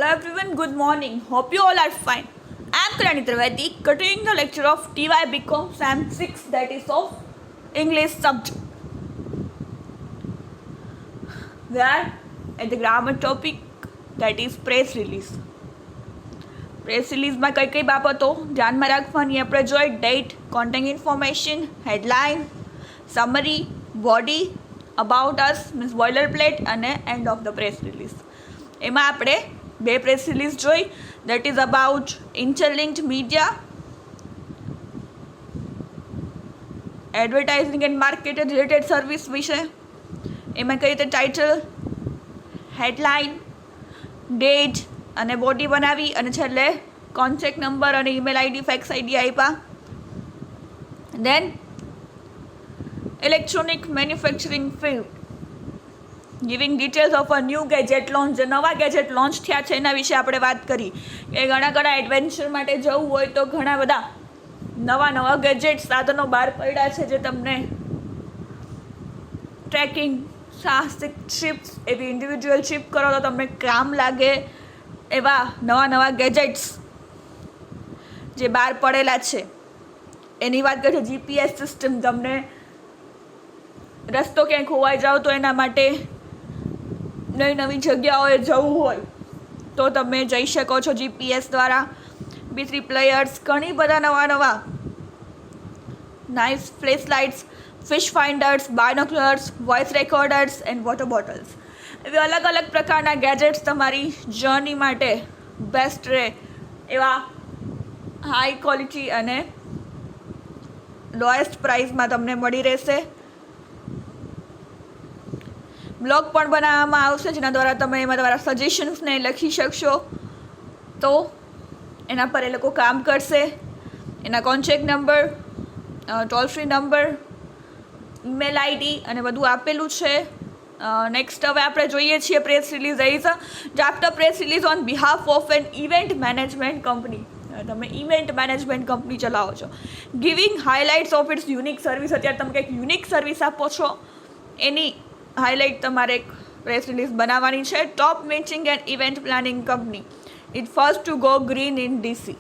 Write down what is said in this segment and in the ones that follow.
Hello everyone, good morning. Hope you all are fine. I am Kalani Trivedi, continuing the lecture of TY BCom SAM 6, that is of English subject. We are at the grammar topic, that is press release. Press રિલીઝમાં કઈ કઈ બાબતો ધ્યાનમાં રાખવાની આપણે જોઈએ. Date, contact information, headline, summary, body, about us means boiler plate અને end of the press release. એમાં આપણે બે પ્રેસ રિલીઝ જોઈ. That is about interlinked media, advertising and market related service વિશે. એમાં કઈ રીતે ટાઇટલ, હેડલાઇન, ડેટ અને બોડી બનાવી અને છેલ્લે કોન્ટેક્ટ નંબર અને ઈમેલ આઈડી, ફેક્સ આઈડી આપ્યા. Then electronic manufacturing field, giving details of a new gadget launch, જે નવા ગેજેટ લોન્ચ થયા છે એના વિશે આપણે વાત કરી. એ ઘણા એડવેન્ચર માટે જવું હોય તો ઘણા બધા નવા ગેજેટ સાધનો બહાર પડ્યા છે જે તમને ટ્રેકિંગ, સાહસિક શિપ્સ, એવી ઇન્ડિવિજ્યુઅલ શિપ કરો તો તમને કામ લાગે એવા નવા ગેજેટ્સ જે બહાર પડેલા છે એની વાત કરીએ. જીપીએસ સિસ્ટમ, તમને રસ્તો ક્યાંક ખોવાઈ જાઓ તો એના માટે નવી જગ્યાઓએ જવું હોય તો તમે જઈ શકો છો જીપીએસ દ્વારા. B3 પ્લેયર્સ, ઘણી બધા નવા nice flash lights, fish finders, binoculars, voice recorders and water bottles. એવી અલગ પ્રકારના ગેજેટ્સ તમારી જર્ની માટે બેસ્ટ રહે એવા હાઈ ક્વોલિટી અને લોએસ્ટ પ્રાઇસમાં તમને મળી રહેશે. બ્લોગ પણ બનાવવામાં આવશે જેના દ્વારા તમે એમાં તમારા સજેશન્સને લખી શકશો તો એના પર એ લોકો કામ કરશે. એના contact number, toll free number, email ID અને બધું આપેલું છે. નેક્સ્ટ હવે આપણે જોઈએ છીએ press release is draft press release on behalf of an event management company. તમે ઇવેન્ટ મેનેજમેન્ટ કંપની ચલાવો છો. Giving highlights of its unique service, અત્યારે તમે કંઈક યુનિક સર્વિસ આપો છો એની હાઇલાઇટ તમારે એક પ્રેસ રિલીઝ બનાવવાની છે. Top meeting and event planning company it first to go green in DC.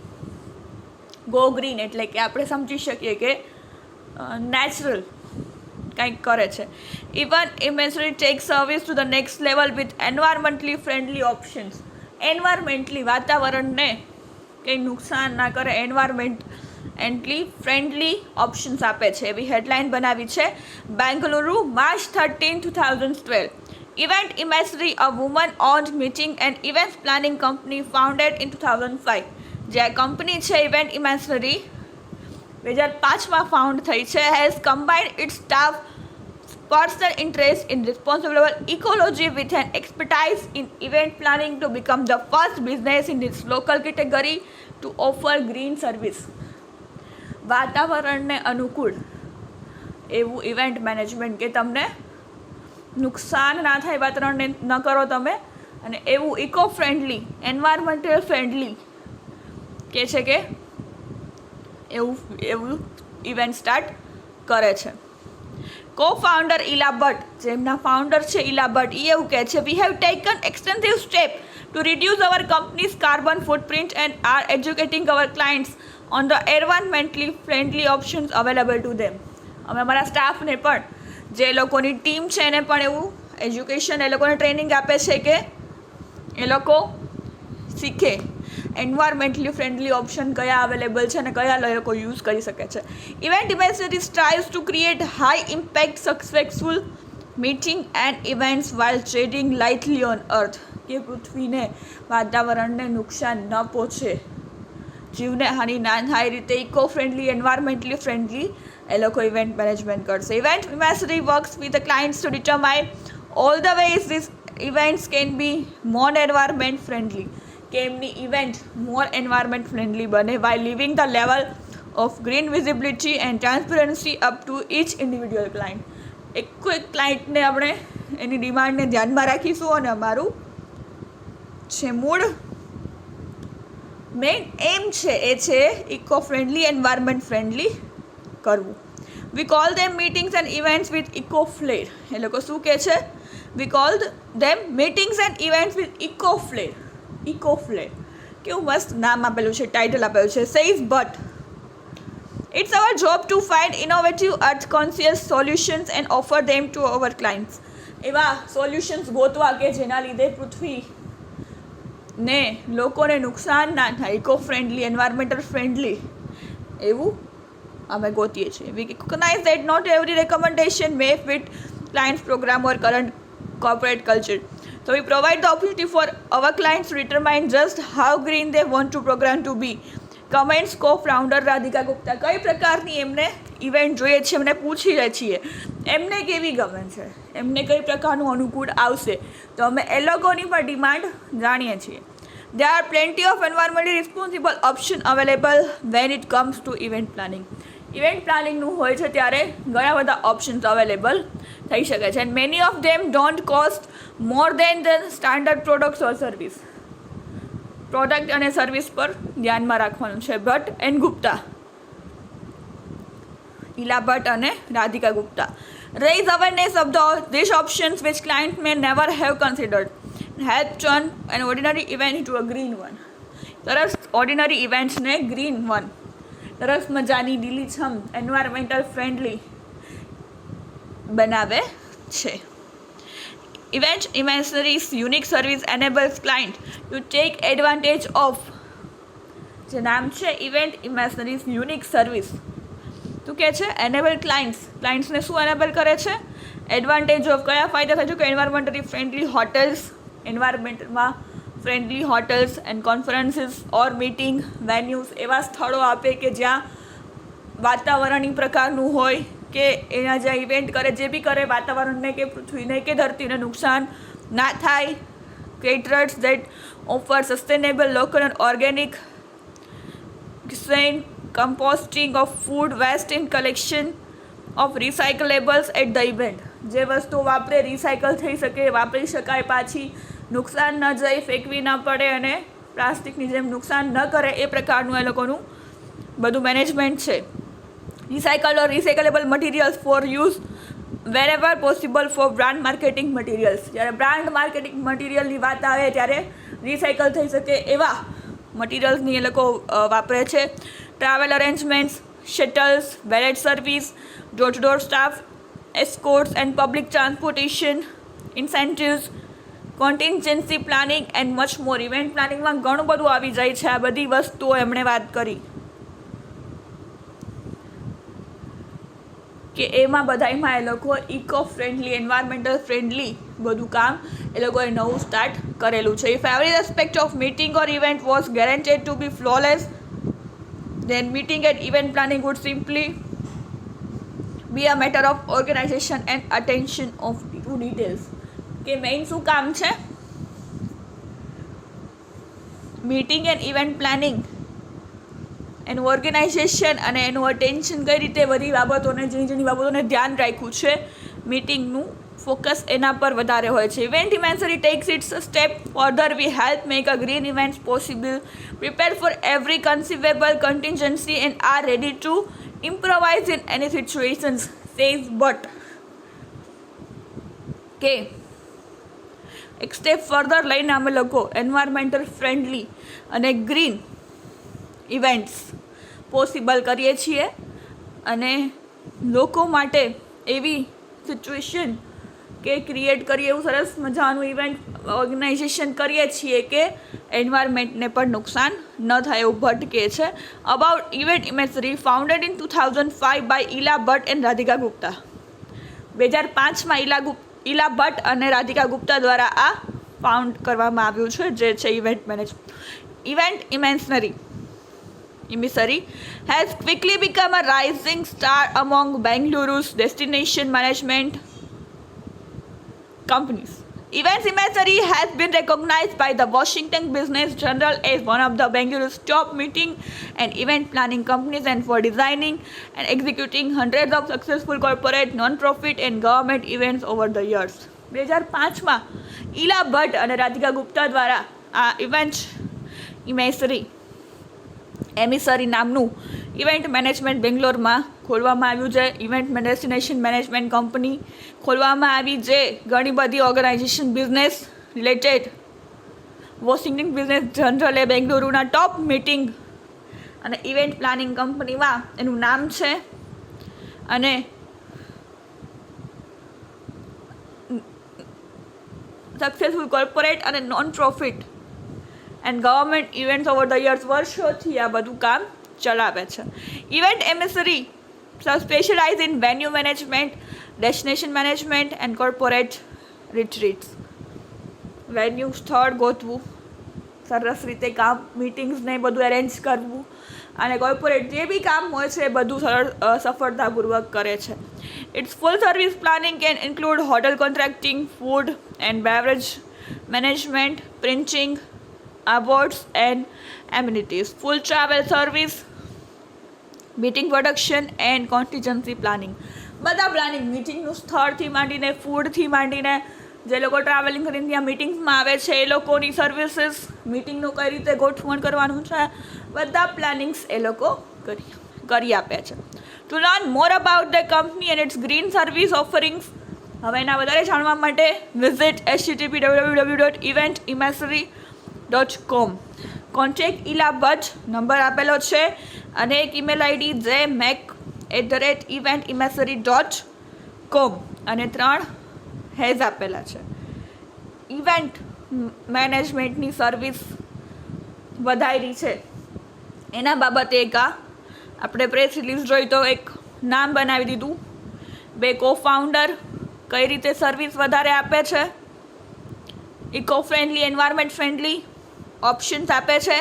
Go green એટલે કે આપણે સમજી શકીએ કે નેચરલ કંઈક કરે છે. Even Imagery take service to the next level with environmentally friendly options. Environmentally, વાતાવરણને કંઈ નુકસાન ના કરે, એન્વાયરમેન્ટલી ફ્રેન્ડલી ઓપ્શન્સ આપે છે એવી હેડલાઇન બનાવી છે. Bengaluru, March 13, 2012. Event imagery, a woman owned meeting and event planning company founded in 2005. જે આ કંપની છે ઇવેન્ટ ઇમેજરી 2005માં ફાઉન્ડ થઈ છે. Has combined its staff personal interest in responsible ecology with an expertise in event planning to become the first business in its local category to offer green service. વાતાવરણને અનુકૂળ એવું event management કે તમને નુકસાન ના થાય, વાતાવરણને ન કરો તમે, અને એવું ઇકો ફ્રેન્ડલી, એન્વાયરમેન્ટલ ફ્રેન્ડલી કે છે કે એવું ઇવેન્ટ સ્ટાર્ટ કરે છે. કો ફાઉન્ડર ઇલા ભટ્ટ, જેમના ફાઉન્ડર છે ઇલા ભટ્ટ, એ એવું કહે છે we have taken extensive step to reduce our companies carbon footprint and are educating our clients on the environmentally friendly options available to them. અમે અમારા સ્ટાફને પણ, જે લોકોની ટીમ છે એને પણ એવું એજ્યુકેશન, એ લોકોને ટ્રેનિંગ આપે છે કે એ લોકો શીખે એન્વાયરમેન્ટલી ફ્રેન્ડલી ઓપ્શન કયા અવેલેબલ છે અને કયા લોકો યુઝ કરી શકે છે. Event imagery strives to create high impact successful meeting and events while treading lightly on earth. કે પૃથ્વીને, વાતાવરણને નુકસાન ન પહોંચે, જીવને હાનિ ના થાય રીતે ઇકો ફ્રેન્ડલી, એન્વાયરમેન્ટલી ફ્રેન્ડલી એ લોકો ઇવેન્ટ મેનેજમેન્ટ કરશે. Event Imagery works with the clients to determine all the ways these events can be more environment friendly, કે એમની ઇવેન્ટ મોર એન્વાયરમેન્ટ ફ્રેન્ડલી બને by living the level of green visibility and transparency up to each individual client. એક ક્લાયન્ટને આપણે એની ડિમાન્ડને ધ્યાનમાં રાખીશું અને અમારું જે મૂળ મેઇન એમ છે એ છે ઇકો ફ્રેન્ડલી, એન્વાયરમેન્ટ ફ્રેન્ડલી કરવું. We call them meetings and events with eco flair. એ લોકો શું કહે છે? We call them meetings and events with eco flair. Eco flat, કેવું મસ્ત નામ આપેલું છે, ટાઇટલ આપેલું છે, says Bhatt it's our job to find innovative earth conscious solutions and offer them to our clients. એવા સોલ્યુશન્સ ગોતવા કે જેના લીધે પૃથ્વીને લોકોને નુકસાન ના થાય, ઇકો ફ્રેન્ડલી, એન્વાયરમેન્ટલ ફ્રેન્ડલી એવું અમે ગોતીએ છીએ. We recognize that not every recommendation may fit client's program or current corporate culture. So we provide the opportunity for our clients to determine just how green they want to program to be. Comments કો founder Radhika Gupta, કઈ પ્રકારની એમને event જોઈએ છે એમને પૂછી રહ્યા છીએ, એમને કેવી ગમે છે, એમને કઈ પ્રકારનું અનુકૂળ આવશે, તો અમે એ લોકોની પણ ડિમાન્ડ જાણીએ છીએ. There are plenty of environmentally responsible option available when it comes to event planning. Event પ્લાનિંગનું હોય છે ત્યારે ઘણા બધા ઓપ્શન્સ અવેલેબલ થઈ શકે છે, and many of them don't cost more than the standard products or service. Product અને સર્વિસ પર ધ્યાનમાં રાખવાનું છે. ભટ્ટ એન્ડ ગુપ્તા, ઈલા ભટ્ટ અને Radhika Gupta, raise awareness of these options which client may never have considered, help turn an ordinary event into a green one. સરસ ordinary ઇવેન્ટ્સને green one, સરસ મજાની લીલીછમ environmental friendly બનાવે છે. Event Imaginee's unique service enables client to take advantage of, જે નામ છે event ઇમેજનરીઝ unique service, શું કહે છે? એનેબલ ક્લાયન્ટ્સને શું એનેબલ કરે છે? એડવાન્ટેજ ઓફ, કયા ફાયદા થાય છે કે એન્વાયરમેન્ટલી ફ્રેન્ડલી હોટેલ્સ, એન્વાયરમેન્ટમાં friendly hotels and conferences or meeting venues, એવા સ્થળો આપે કે જ્યાં વાતાવરણીય પ્રકારનું હોય કે એના જ્યાં ઇવેન્ટ કરે, જે બી કરે, વાતાવરણને કે પૃથ્વીને કે ધરતીને નુકસાન ના થાય. Caterers that offer sustainable local and organic composting of food waste in collection of recyclables at the event. જે વસ્તુ વાપરે રિસાયકલ થઈ શકે, વાપરી શકાય, પાછી નુકસાન ન જાય, ફેંકવી ન પડે અને પ્લાસ્ટિકની જેમ નુકસાન ન કરે, એ પ્રકારનું એ લોકોનું બધું મેનેજમેન્ટ છે. Recycled or recyclable materials for use wherever possible for brand marketing materials. જ્યારે બ્રાન્ડ માર્કેટિંગ મટીરિયલની વાત આવે ત્યારે રિસાયકલ થઈ શકે એવા મટીરિયલ્સની એ લોકો વાપરે છે. Travel arrangements, shuttles, valet service, door to door staff, escorts and public transportation, incentives, contingency planning and much more. Event પ્લાનિંગમાં ઘણું બધું આવી જાય છે. આ બધી વસ્તુઓ એમણે વાત કરી કે એમાં બધામાં એ લોકો ઇકો ફ્રેન્ડલી, એન્વાયરમેન્ટલ ફ્રેન્ડલી બધું કામ એ લોકોએ નવું સ્ટાર્ટ કરેલું છે. If every aspect of meeting or event was guaranteed to be flawless, then meeting and event planning would simply be a matter of organization and attention of to details. કે main શું કામ છે? Meeting and event planning, એનું organisation અને એનું attention કઈ રીતે બધી બાબતોને, ઝીણી બાબતોને ધ્યાન રાખ્યું છે. મીટિંગનું ફોકસ એના પર વધારે હોય છે. Event imaginary takes its step further. We help make a green events possible, prepare for every conceivable contingency and are ready to improvise in any situations, says Bhatt. કે એક સ્ટેપ ફર્ધર લઈને અમે લોકો એન્વાયરમેન્ટલ ફ્રેન્ડલી અને green events possible કરીએ છીએ અને લોકો માટે એવી સિચ્યુએશન કે ક્રિએટ કરીએ, એવું સરસ મજાનું ઇવેન્ટ ઓર્ગેનાઇઝેશન કરીએ છીએ કે એન્વાયરમેન્ટને પણ નુકસાન ન થાય, એવું ભટ્ટ કહે છે. About event imagery founded in 2005 by Ila Bhatt and Radhika Gupta. 2005માં ઈલા ભટ્ટ અને રાધિકા ગુપ્તા દ્વારા આ ફાઉન્ડ કરવામાં આવ્યું છે, જે છે event imaginary has quickly become a rising star among Bengaluru's destination management companies. Events Imagery has been recognized by the Washington Business Journal as one of the Bengaluru's top meeting and event planning companies, and for designing and executing hundreds of successful corporate, non-profit and government events over the years. 2005માં ઈલા ભટ્ટ અને રાધિકા ગુપ્તા દ્વારા આ event એમિસરી નામનું event management બેંગ્લોરમાં ખોલવામાં આવ્યું છે. Event destination management company ખોલવામાં આવી, જે ઘણી બધી organization business related Washington business જનરલે બેંગલુરુના ટોપ મીટિંગ અને ઇવેન્ટ પ્લાનિંગ કંપનીમાં એનું નામ છે. અને સક્સેસફુલ કોર્પોરેટ અને non profit and government events over the years, વર્ષોથી આ બધું કામ ચલાવે છે. Event emissary specialize in venue management, destination management and corporate retreats. Venue સ્થળ ગોતવું, સરસ રીતે કામ, મીટિંગ્સને બધું એરેન્જ કરવું અને કોર્પોરેટ જે બી કામ હોય છે એ બધું સફળતાપૂર્વક કરે છે. Its full service planning can include hotel contracting, food and beverage management, printing, awards and amenities, full travel service, meeting production and contingency planning. બધા પ્લાનિંગ, મીટિંગનું સ્થળથી માંડીને, ફૂડથી માંડીને, જે લોકો ટ્રાવેલિંગ કરીને ત્યાં મિટિંગ્સમાં આવે છે એ લોકોની સર્વિસીસ, મિટિંગનું કઈ રીતે ગોઠવણ કરવાનું છે, બધા પ્લાનિંગ્સ એ લોકો કરી આપે છે. To learn more about the company and its green service offerings, હવે એના વધારે જાણવા માટે visit http://eventemissory.com. Contact Ila Bhatt, number આપેલો છે, અને એક ઈમેલ આઈડી jmac@eventemissory.com અને 3 હેઝ આપેલા છે. ઇવેન્ટ મેનેજમેન્ટની સર્વિસ વધારી છે એના બાબતે એક આપણે પ્રેસ રિલીઝ જોઈ તો એક નામ બનાવી દીધું. 2 co-founder કઈ રીતે સર્વિસ વધારે આપે છે, eco friendly, environment friendly options આપે છે,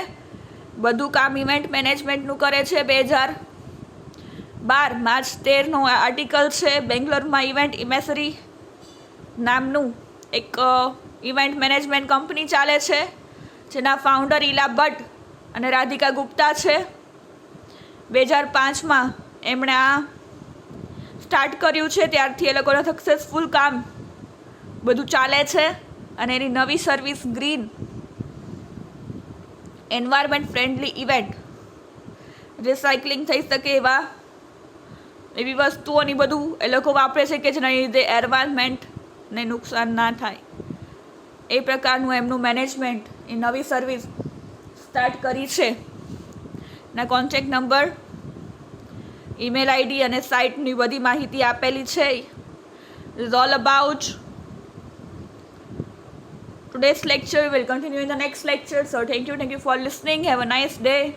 બધું કામ ઇવેન્ટ મેનેજમેન્ટનું કરે છે. 2012 માર્ચ 13નો આર્ટિકલ છે. બેંગ્લોરમાં ઇવેન્ટ ઇમેસરી નામનું એક ઇવેન્ટ મેનેજમેન્ટ કંપની ચાલે છે જેના ફાઉન્ડર ઇલા ભટ્ટ અને રાધિકા ગુપ્તા છે. 2005માં એમણે આ સ્ટાર્ટ કર્યું છે, ત્યારથી એ લોકોનું સક્સેસફુલ કામ બધું ચાલે છે. અને એની નવી service green environment friendly event, recycling થઈ શકે એવી વસ્તુઓની બધું એ લોકો વાપરે છે કે જેના લીધે એન્વાયરમેન્ટને નુકસાન ના થાય એ પ્રકારનું એમનું મેનેજમેન્ટ, એ નવી સર્વિસ સ્ટાર્ટ કરી છે. ના કોન્ટેક્ટ નંબર, ઈમેલ આઈડી અને સાઇટની બધી માહિતી આપેલી છે. Is all about today's lecture. We will continue in the next lecture. So thank you for listening. Have a nice day.